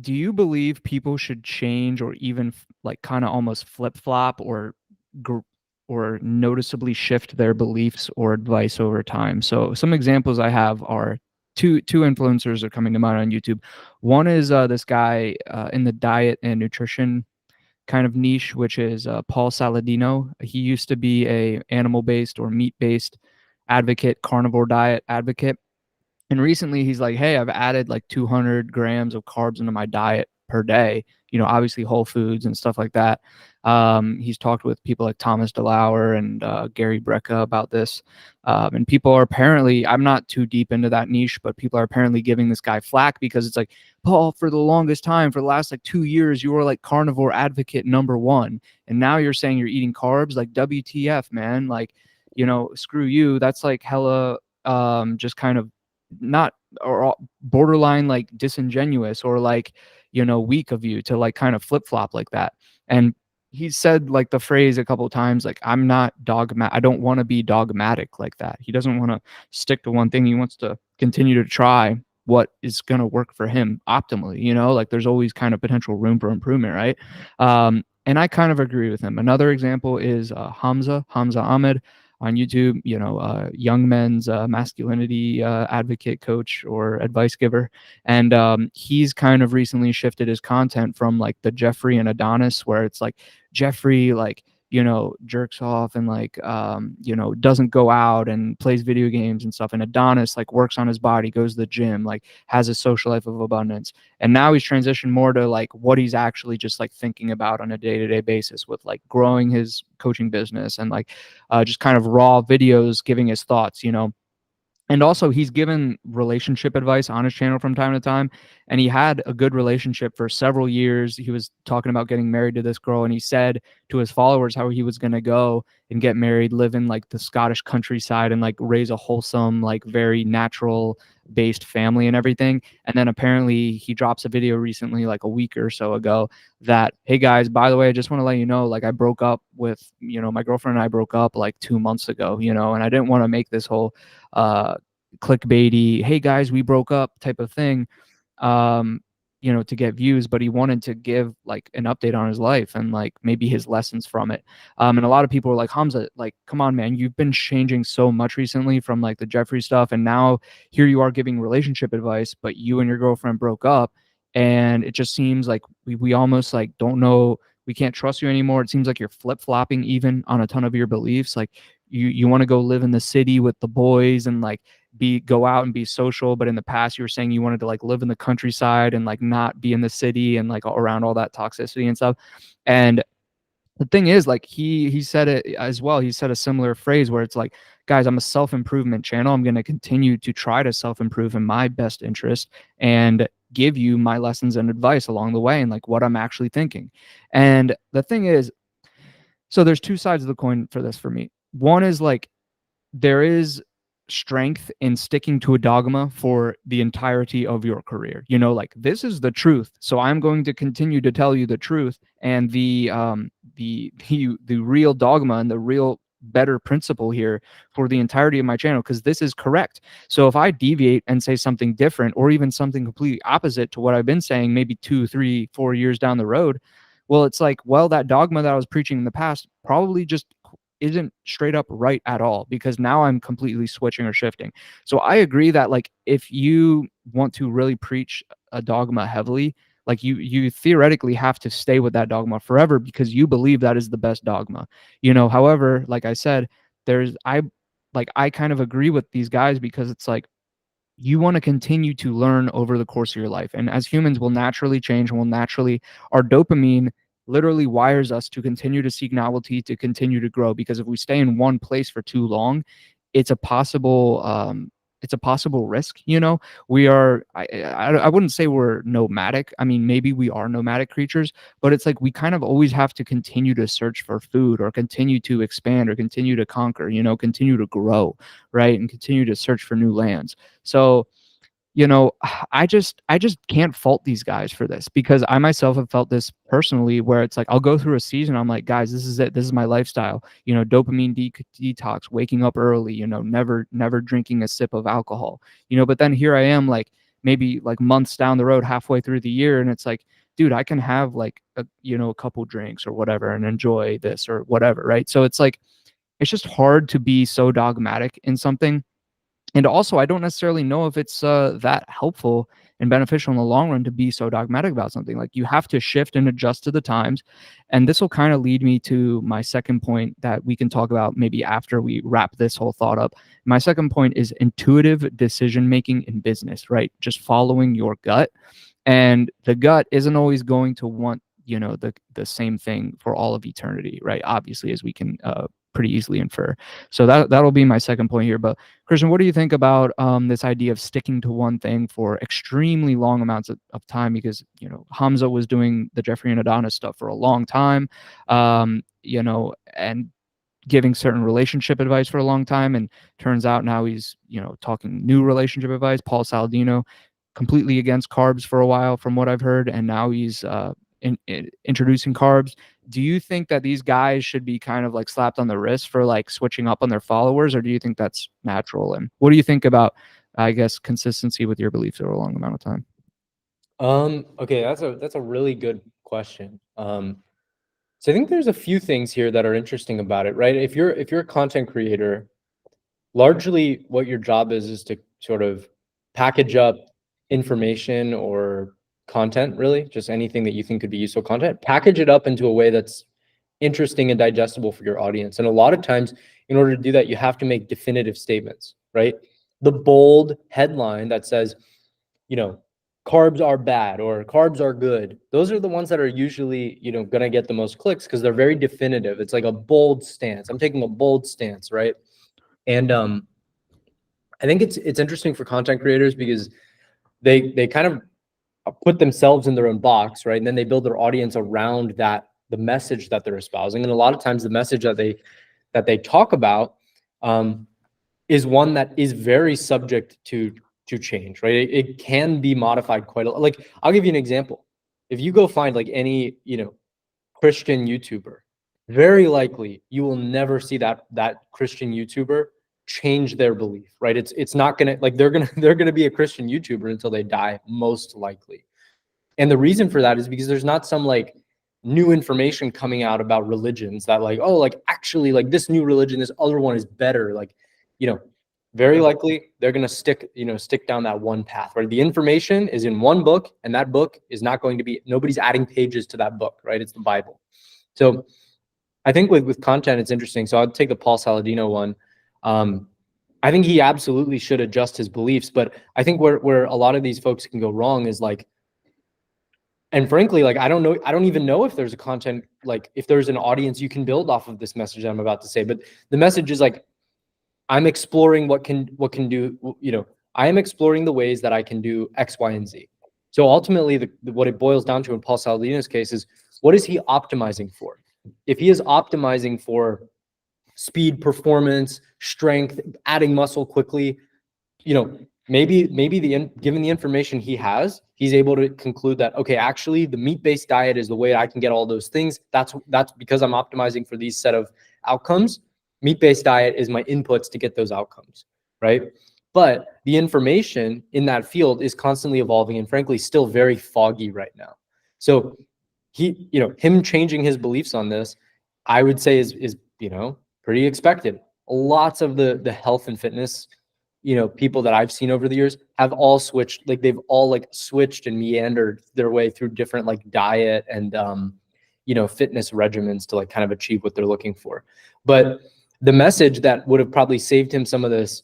do you believe people should change or even like kind of almost flip flop or gr- or noticeably shift their beliefs or advice over time? So some examples I have are two influencers are coming to mind on YouTube. One is this guy in the diet and nutrition kind of niche, which is Paul Saladino. He used to be a animal based or meat based advocate, carnivore diet advocate, and recently he's like, hey, I've added like 200 grams of carbs into my diet per day, obviously whole foods and stuff like that. He's talked with people like Thomas DeLauer and Gary Brecka about this. And people are apparently, I'm not too deep into that niche, but people are apparently giving this guy flack because it's like, Paul, for the longest time, for the last like 2 years, you were like carnivore advocate #1. And now you're saying you're eating carbs, like WTF, man. Like, screw you. That's like hella just kind of not or borderline like disingenuous or like weak of you to like kind of flip-flop like that. And he said like the phrase a couple of times like, I'm not dogmatic, I don't want to be dogmatic like that. He doesn't want to stick to one thing. He wants to continue to try what is going to work for him optimally. Like there's always kind of potential room for improvement, right? And I kind of agree with him. Another example is Hamza Ahmed on YouTube, young men's masculinity advocate, coach, or advice giver. And he's kind of recently shifted his content from like the Jeffrey and Adonis, where it's like Jeffrey, like, jerks off and like, doesn't go out and plays video games and stuff. And Adonis like works on his body, goes to the gym, like has a social life of abundance. And now he's transitioned more to like what he's actually just like thinking about on a day-to-day basis with like growing his coaching business and like just kind of raw videos giving his thoughts. And also, he's given relationship advice on his channel from time to time. And he had a good relationship for several years. He was talking about getting married to this girl. And he said to his followers how he was going to go and get married, live in like the Scottish countryside and like raise a wholesome, like very natural based family and everything. And then apparently he drops a video recently, like a week or so ago, that, hey guys, by the way, I just want to let you know, like I broke up with, my girlfriend and I broke up like 2 months ago, and I didn't want to make this whole, clickbaity, hey guys, we broke up type of thing, um, to get views, but he wanted to give like an update on his life and like maybe his lessons from it. And a lot of people were like, Hamza, like, come on, man, you've been changing so much recently from like the Jeffrey stuff. And now here you are giving relationship advice, but you and your girlfriend broke up. And it just seems like we almost like don't know, we can't trust you anymore. It seems like you're flip-flopping even on a ton of your beliefs. Like you want to go live in the city with the boys and like go out and be social, but in the past you were saying you wanted to like live in the countryside and like not be in the city and like around all that toxicity and stuff. And the thing is, like he said it as well. He said a similar phrase where it's like, guys, I'm a self-improvement channel. I'm going to continue to try to self-improve in my best interest and give you my lessons and advice along the way and like what I'm actually thinking. And the thing is, so there's two sides of the coin for this for me. One is like there is strength in sticking to a dogma for the entirety of your career. Like this is the truth, so I'm going to continue to tell you the truth and the real dogma and the real better principle here for the entirety of my channel, because this is correct. So if I deviate and say something different or even something completely opposite to what I've been saying maybe 2, 3, 4 years down the road, well, it's like, well, that dogma that I was preaching in the past probably just isn't straight up right at all, because now I'm completely switching or shifting. So I agree that like if you want to really preach a dogma heavily, like you theoretically have to stay with that dogma forever because you believe that is the best dogma. However, like I said, I kind of agree with these guys because it's like you want to continue to learn over the course of your life. And as humans, will naturally change and will naturally, our dopamine literally wires us to continue to seek novelty, to continue to grow. Because if we stay in one place for too long, it's a possible, risk. We are, I wouldn't say we're nomadic. I mean, maybe we are nomadic creatures, but it's like we kind of always have to continue to search for food or continue to expand or continue to conquer, continue to grow, right? And continue to search for new lands. So, you know, I just can't fault these guys for this, because I myself have felt this personally, where it's like I'll go through a season, I'm like, guys, this is it, this is my lifestyle, dopamine detox, waking up early, never drinking a sip of alcohol, but then here I am, like maybe like months down the road, halfway through the year, and it's like, dude, I can have like a couple drinks or whatever and enjoy this or whatever, right? So it's like it's just hard to be so dogmatic in something. And also, I don't necessarily know if it's that helpful and beneficial in the long run to be so dogmatic about something. Like you have to shift and adjust to the times. And this will kind of lead me to my second point that we can talk about maybe after we wrap this whole thought up. My second point is intuitive decision making in business, right? Just following your gut. And the gut isn't always going to want the same thing for all of eternity, right? Obviously, as we can pretty easily infer. So that'll be my second point here. But Christian, what do you think about this idea of sticking to one thing for extremely long amounts of time? Because Hamza was doing the Jeffrey and Adonis stuff for a long time, and giving certain relationship advice for a long time, and turns out now he's talking new relationship advice. Paul Saladino, completely against carbs for a while from what I've heard, and now he's introducing carbs. Do you think that these guys should be kind of like slapped on the wrist for like switching up on their followers, or do you think that's natural? And what do you think about, I guess, consistency with your beliefs over a long amount of time? Okay, that's a really good question. So I think there's a few things here that are interesting about it, right? If you're a content creator, largely what your job is to sort of package up information or content, really, just anything that you think could be useful content, package it up into a way that's interesting and digestible for your audience. And a lot of times, in order to do that, you have to make definitive statements, right? The bold headline that says, carbs are bad or carbs are good. Those are the ones that are usually, going to get the most clicks because they're very definitive. It's like a bold stance. I'm taking a bold stance, right? And I think it's interesting for content creators because they kind of put themselves in their own box, right? And then they build their audience around that, the message that they're espousing. And a lot of times the message that they talk about is one that is very subject to change, right? It can be modified quite a lot. Like, I'll give you an example. If you go find like any, Christian YouTuber, very likely you will never see that Christian YouTuber change their belief, right? It's not gonna, like, they're gonna be a Christian YouTuber until they die, most likely. And the reason for that is because there's not some like new information coming out about religions that like, oh, like actually like this new religion, this other one is better. Like, very likely they're going to stick down that one path, right? The information is in one book, and that book is not going to be, nobody's adding pages to that book, right? It's the Bible. So I think with content, it's interesting. So I'll take the Paul Saladino one. I think he absolutely should adjust his beliefs, but I think where a lot of these folks can go wrong is like, and frankly, like, I don't even know if there's a content, like if there's an audience you can build off of this message I'm about to say, but the message is like, I'm exploring what can do, I am exploring the ways that I can do X, Y, and Z. So ultimately, what it boils down to in Paul Saladino's case is, what is he optimizing for? If he is optimizing for speed, performance, strength, adding muscle quickly, maybe given the information he has, he's able to conclude that, okay, actually the meat-based diet is the way I can get all those things. That's because I'm optimizing for these set of outcomes. Meat-based diet is my inputs to get those outcomes, right? But the information in that field is constantly evolving and frankly still very foggy right now. So him changing his beliefs on this, I would say is pretty expected. Lots of the health and fitness, people that I've seen over the years have all switched, like they've all like switched and meandered their way through different like diet and fitness regimens to like kind of achieve what they're looking for. But the message that would have probably saved him some of this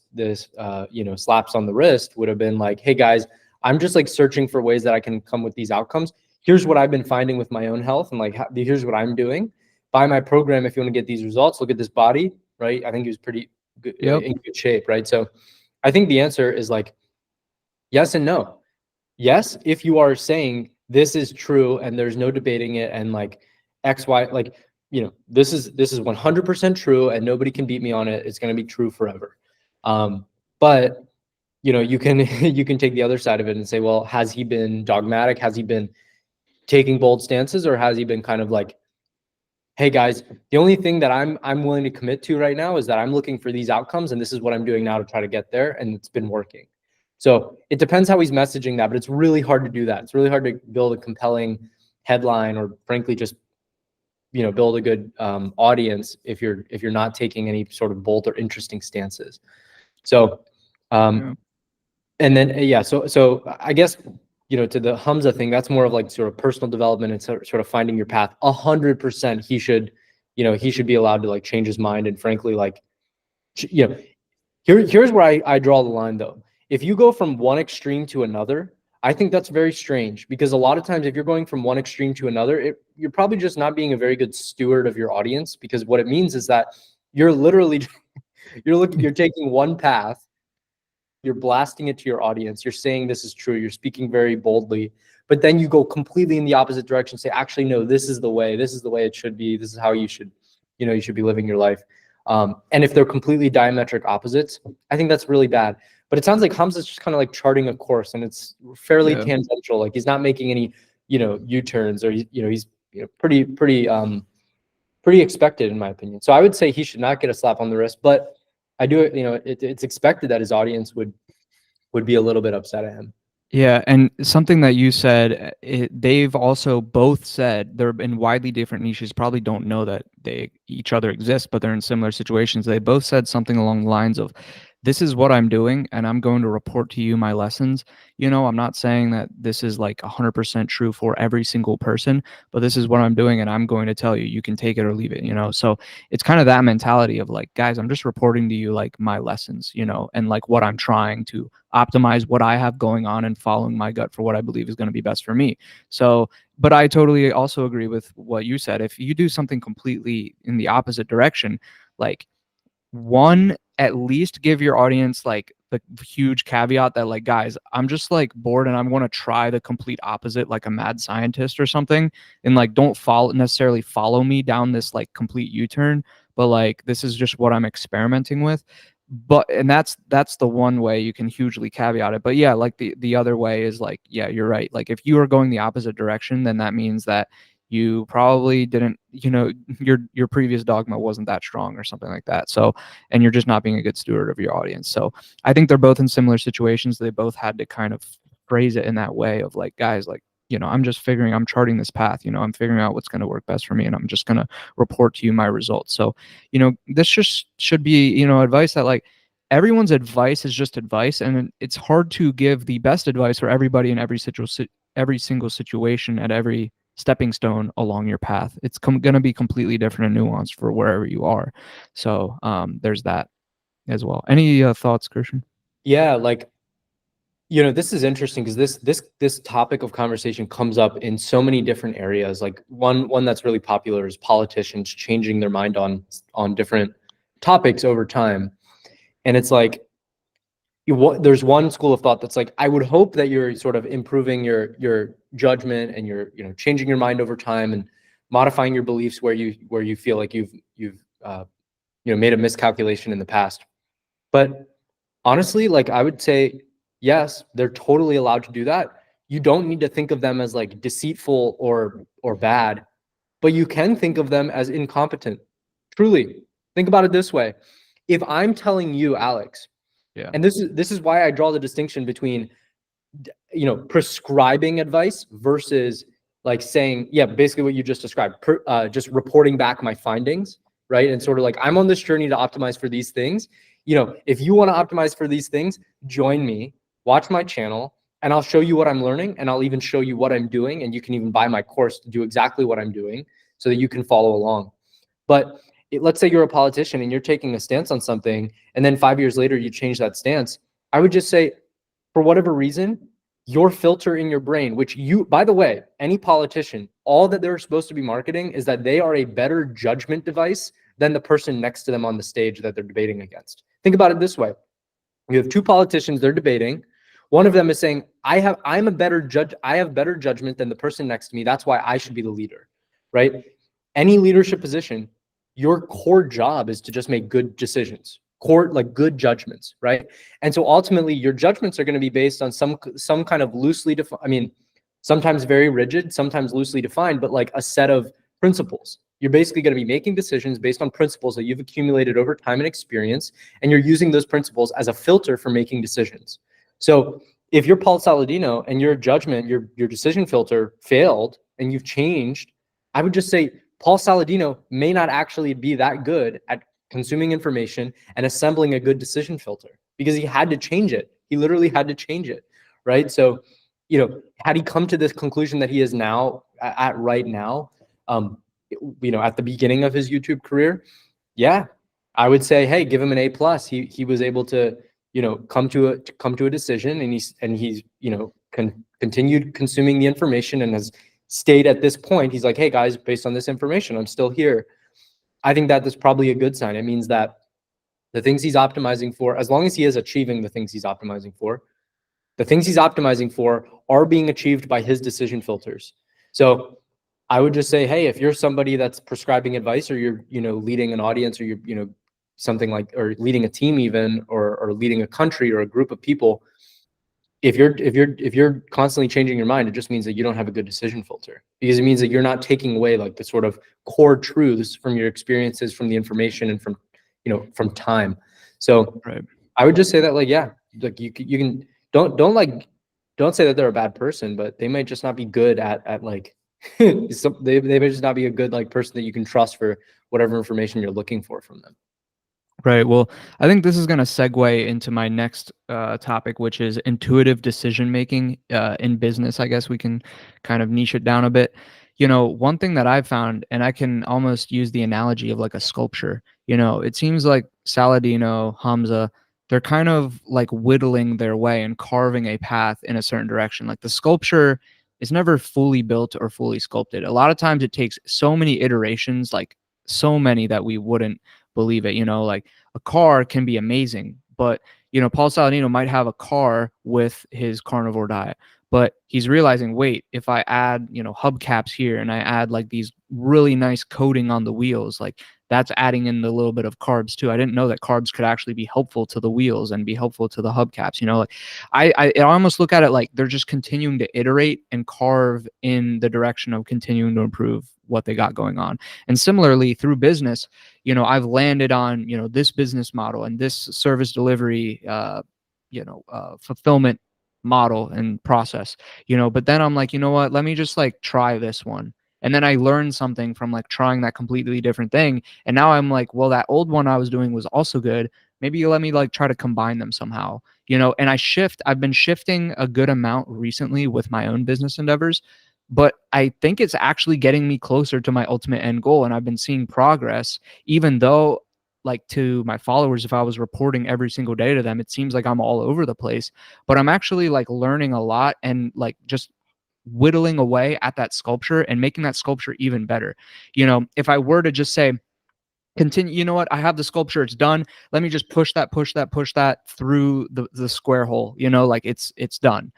slaps on the wrist would have been like, hey guys, I'm just like searching for ways that I can come with these outcomes. Here's what I've been finding with my own health, and like, here's what I'm doing. Buy my program if you want to get these results. Look at this body, right? I think he was pretty good, in good shape, right? So I think the answer is like yes and no. Yes, if you are saying this is true and there's no debating it, and like X, Y, like, this is 100% true and nobody can beat me on it. It's going to be true forever. But you can you can take the other side of it and say, well, has he been dogmatic? Has he been taking bold stances, or has he been kind of like, hey guys, the only thing that I'm willing to commit to right now is that I'm looking for these outcomes, and this is what I'm doing now to try to get there, and it's been working. So it depends how he's messaging that, but it's really hard to do that. It's really hard to build a compelling headline, or frankly, just, you know, build a good audience if you're not taking any sort of bold or interesting stances. So, Yeah. and then yeah, so I guess, you know, to the Hamza thing, that's more of like sort of personal development and sort of finding your path. 100% he should, you know, he should be allowed to like change his mind. And frankly, like, you know, here's where I draw the line though. If you go from one extreme to another, I think that's very strange, because a lot of times if you're going from one extreme to another, you're probably just not being a very good steward of your audience, because what it means is that you're literally you're taking one path, you're blasting it to your audience, you're saying this is true, you're speaking very boldly, but then you go completely in the opposite direction, say, actually, no, this is the way it should be, this is how you should, you know, you should be living your life. And if they're completely diametric opposites, I think that's really bad. But it sounds like Hamza's just kind of like charting a course, and it's fairly tangential. Like he's not making any, you know, U-turns, or, you know, he's, you know, pretty expected in my opinion. So I would say he should not get a slap on the wrist, but I do, you know, it's expected that his audience would be a little bit upset at him. Yeah, and something that you said, they've also both said they're in widely different niches, probably don't know that each other exist, but they're in similar situations. They both said something along the lines of, this is what I'm doing, and I'm going to report to you my lessons. You know, I'm not saying that this is like 100% true for every single person, but this is what I'm doing, and I'm going to tell you, you can take it or leave it, you know? So it's kind of that mentality of like, guys, I'm just reporting to you like my lessons, you know, and like what I'm trying to optimize, what I have going on, and following my gut for what I believe is going to be best for me. So, but I totally also agree with what you said. If you do something completely in the opposite direction, like, one, at least give your audience like the huge caveat that like, guys, I'm just like bored and I'm going to try the complete opposite, like a mad scientist or something, and like don't necessarily follow me down this like complete U-turn, but like this is just what I'm experimenting with. But and that's the one way you can hugely caveat it. But yeah, like the other way is like, yeah, you're right. Like if you are going the opposite direction, then that means that you probably didn't, you know, your previous dogma wasn't that strong or something like that. So, and you're just not being a good steward of your audience. So I think they're both in similar situations. They both had to kind of phrase it in that way of like, guys, like, you know, I'm charting this path, you know, I'm figuring out what's going to work best for me, and I'm just going to report to you my results. So, you know, this just should be, you know, advice that like, everyone's advice is just advice, and it's hard to give the best advice for everybody in every single situation at every stepping stone along your path. It's going to be completely different and nuanced for wherever you are. So there's that as well. Any thoughts, Christian? Yeah, like, you know, this is interesting because this topic of conversation comes up in so many different areas. Like one that's really popular is politicians changing their mind on different topics over time. And it's like, there's one school of thought that's like, I would hope that you're sort of improving your judgment, and you're, you know, changing your mind over time and modifying your beliefs where you feel like you've you know, made a miscalculation in the past. But honestly, like, I would say, yes, they're totally allowed to do that. You don't need to think of them as like deceitful or bad, but you can think of them as incompetent. Truly, think about it this way. If I'm telling you, Alex, Yeah. and this is why I draw the distinction between, you know, prescribing advice versus like saying, yeah, basically what you just described, just reporting back my findings, right? And sort of like, I'm on this journey to optimize for these things. You know, if you want to optimize for these things, join me, watch my channel, and I'll show you what I'm learning, and I'll even show you what I'm doing, and you can even buy my course to do exactly what I'm doing so that you can follow along. But let's say you're a politician and you're taking a stance on something, and then 5 years later you change that stance. I would just say, for whatever reason, your filter in your brain, which you, by the way, any politician, all that they're supposed to be marketing is that they are a better judgment device than the person next to them on the stage that they're debating against. Think about it this way. You have two politicians, they're debating. One of them is saying, I'm a better judge, I have better judgment than the person next to me. That's why I should be the leader, right? Any leadership position, your core job is to just make good decisions, like good judgments, right? And so ultimately your judgments are going to be based on some kind of loosely defined, I mean, sometimes very rigid, sometimes loosely defined, but like a set of principles. You're basically going to be making decisions based on principles that you've accumulated over time and experience, and you're using those principles as a filter for making decisions. So if you're Paul Saladino and your judgment, your decision filter failed and you've changed, I would just say Paul Saladino may not actually be that good at consuming information and assembling a good decision filter because he had to change it. He literally had to change it, right? So, had he come to this conclusion that he is now at right now, at the beginning of his YouTube career, yeah, I would say, hey, give him an A+. He was able to, come to a decision, and he's continued consuming the information and has stayed at this point. He's like, hey guys, based on this information, I'm still here. I think that is probably a good sign. It means that the things he's optimizing for, as long as he is achieving the things he's optimizing for, the things he's optimizing for are being achieved by his decision filters. So I would just say, hey, if you're somebody that's prescribing advice, or you're, leading an audience, or you're, something like, or leading a team even, or leading a country or a group of people, if you're constantly changing your mind, it just means that you don't have a good decision filter, because it means that you're not taking away like the sort of core truths from your experiences, from the information, and from time. So Right. I would just say that, like, yeah, like you can don't say that they're a bad person, but they might just not be good at like they may just not be a good like person that you can trust for whatever information you're looking for from them. Right. Well, I think this is going to segue into my next topic, which is intuitive decision making in business. I guess we can kind of niche it down a bit. One thing that I've found, and I can almost use the analogy of like a sculpture. It seems like Saladino, Hamza, they're kind of like whittling their way and carving a path in a certain direction. Like the sculpture is never fully built or fully sculpted. A lot of times it takes so many iterations, like so many that we wouldn't believe it. Like a car can be amazing, but Paul Saladino might have a car with his carnivore diet, but he's realizing, wait, if I add, hubcaps here and I add like these really nice coating on the wheels, like that's adding in the little bit of carbs too. I didn't know that carbs could actually be helpful to the wheels and be helpful to the hubcaps. Like I almost look at it like they're just continuing to iterate and carve in the direction of continuing to improve what they got going on. And similarly through business, I've landed on, this business model and this service delivery, fulfillment model and process, but then I'm like, you know what, let me just like try this one. And then I learned something from like trying that completely different thing. And now I'm like, well, that old one I was doing was also good. Maybe you let me like try to combine them somehow, and I've been shifting a good amount recently with my own business endeavors, but I think it's actually getting me closer to my ultimate end goal. And I've been seeing progress, even though like to my followers, if I was reporting every single day to them, it seems like I'm all over the place, but I'm actually like learning a lot and like just whittling away at that sculpture and making that sculpture even better. If I were to just say, continue, you know what, I have the sculpture, it's done, let me just push that through the square hole, like it's done,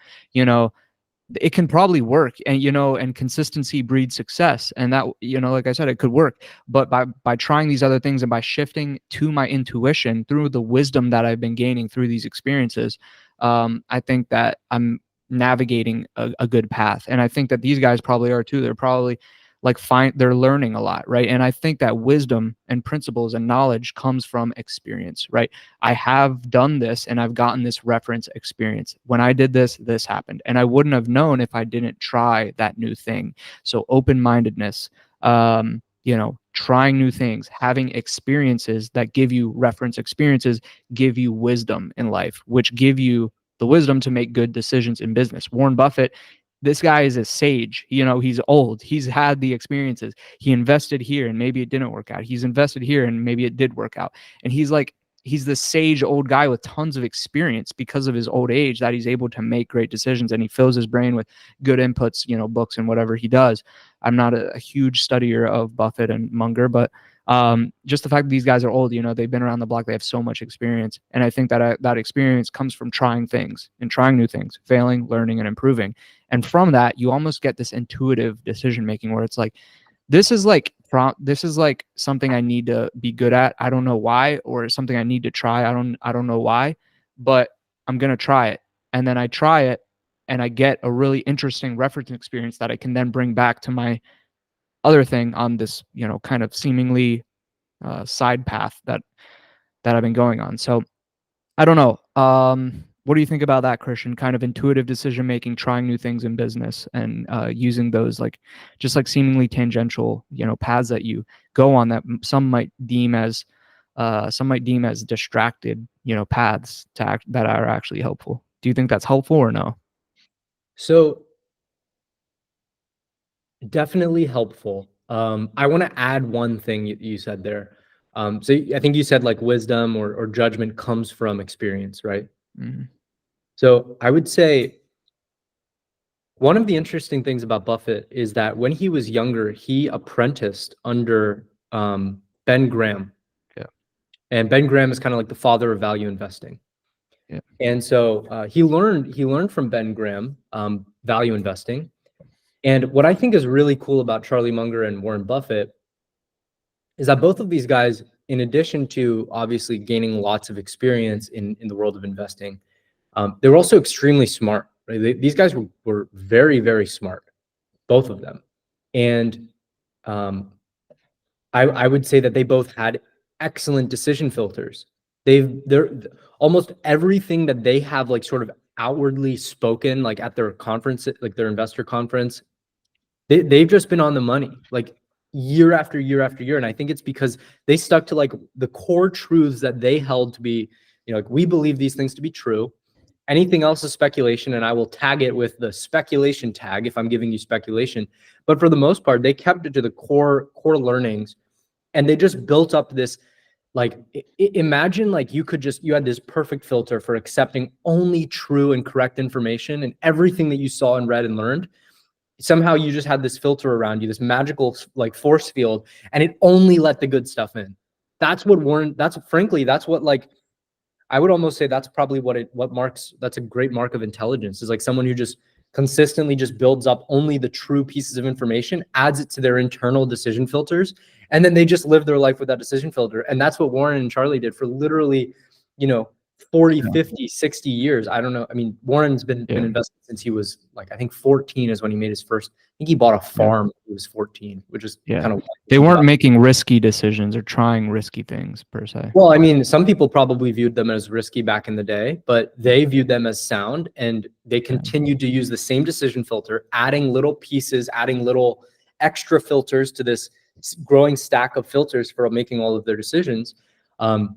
it can probably work, and and consistency breeds success, and that, like I said, it could work. But by trying these other things and by shifting to my intuition through the wisdom that I've been gaining through these experiences, I think that I'm navigating a good path, and I think that these guys probably are too. They're probably like they're learning a lot, right? And I think that wisdom and principles and knowledge comes from experience, right? I have done this and I've gotten this reference experience. When I did this, this happened. And I wouldn't have known if I didn't try that new thing. So open-mindedness, trying new things, having experiences that give you reference experiences, give you wisdom in life, which give you the wisdom to make good decisions in business. Warren Buffett, this guy is a sage. He's old. He's had the experiences. He invested here and maybe it didn't work out. He's invested here and maybe it did work out. And he's the sage old guy with tons of experience because of his old age, that he's able to make great decisions, and he fills his brain with good inputs, books and whatever he does. I'm not a huge studier of Buffett and Munger, but just the fact that these guys are old, they've been around the block, they have so much experience. And I think that that experience comes from trying things and trying new things, failing, learning, and improving. And from that, you almost get this intuitive decision making where it's like, this is like something I need to be good at. I don't know why, or something I need to try. I don't know why, but I'm going to try it. And then I try it and I get a really interesting reference experience that I can then bring back to my other thing on this, kind of seemingly side path that I've been going on. So I don't know. what do you think about that, Christian? Kind of intuitive decision making, trying new things in business, and using those like just like seemingly tangential, paths that you go on that some might deem as distracted, paths that are actually helpful. Do you think that's helpful or no? So definitely helpful. I want to add one thing you said there. So I think you said like wisdom or judgment comes from experience, right? Mm-hmm. So I would say one of the interesting things about Buffett is that when he was younger, he apprenticed under Ben Graham. Yeah. And Ben Graham is kind of like the father of value investing. Yeah. And so he learned from Ben Graham value investing. And what I think is really cool about Charlie Munger and Warren Buffett is that both of these guys, in addition to obviously gaining lots of experience in the world of investing, they were also extremely smart. Right? These guys were very, very smart, both of them. And I would say that they both had excellent decision filters. They're almost everything that they have like sort of outwardly spoken, like at their conference, like their investor conference, they've just been on the money, like year after year after year. And I think it's because they stuck to like the core truths that they held to be, like we believe these things to be true. Anything else is speculation, and I will tag it with the speculation tag if I'm giving you speculation. But for the most part, they kept it to the core learnings, and they just built up this like imagine like you had this perfect filter for accepting only true and correct information, and everything that you saw and read and learned, somehow you just had this filter around you, this magical like force field, and it only let the good stuff in. That's what like I would almost say that's probably that's a great mark of intelligence, is like someone who just consistently just builds up only the true pieces of information, adds it to their internal decision filters, and then they just live their life with that decision filter. And that's what Warren and Charlie did for literally, 40, Yeah. 50, 60 years. I don't know. I mean, Warren's been investing since he was like, I think 14 is when he made his first, I think he bought a farm when he was 14, which is kind of, they weren't making risky decisions or trying risky things per se. well, I mean, some people probably viewed them as risky back in the day, but they viewed them as sound, and they continued to use the same decision filter, adding little pieces, adding little extra filters to this growing stack of filters for making all of their decisions. And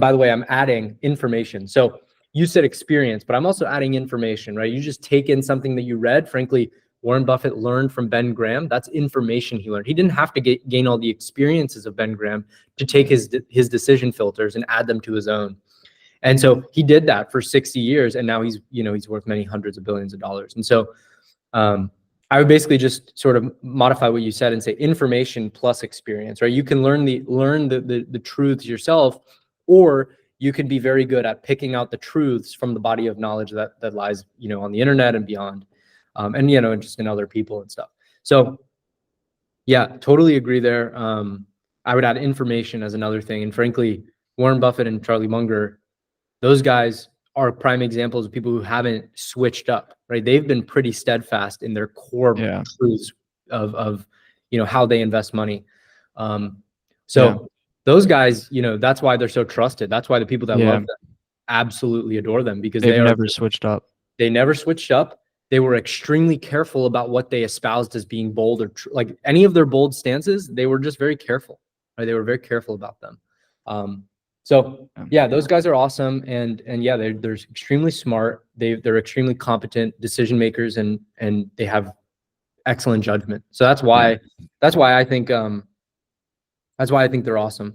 by the way, I'm adding information. So you said experience, but I'm also adding information, right? You just take in something that you read. Frankly, Warren Buffett learned from Ben Graham. That's information he learned. He didn't have to gain all the experiences of Ben Graham to take his decision filters and add them to his own. And so he did that for 60 years, and now he's worth many hundreds of billions of dollars. And so I would basically just sort of modify what you said and say information plus experience, right? You can learn the truths yourself, or you can be very good at picking out the truths from the body of knowledge that lies, on the internet and beyond. And just in other people and stuff. So yeah, totally agree there. I would add information as another thing. And frankly, Warren Buffett and Charlie Munger, those guys are prime examples of people who haven't switched up, right? They've been pretty steadfast in their core truths of how they invest money. Those guys, that's why they're so trusted. That's why the people that love them absolutely adore them, because they've never switched up. They never switched up. They were extremely careful about what they espoused as being bold, or like any of their bold stances. They were just very careful, right? They were very careful about them. So yeah, those guys are awesome, and yeah, they're extremely smart. They're extremely competent decision makers, and they have excellent judgment. So that's why I think they're awesome.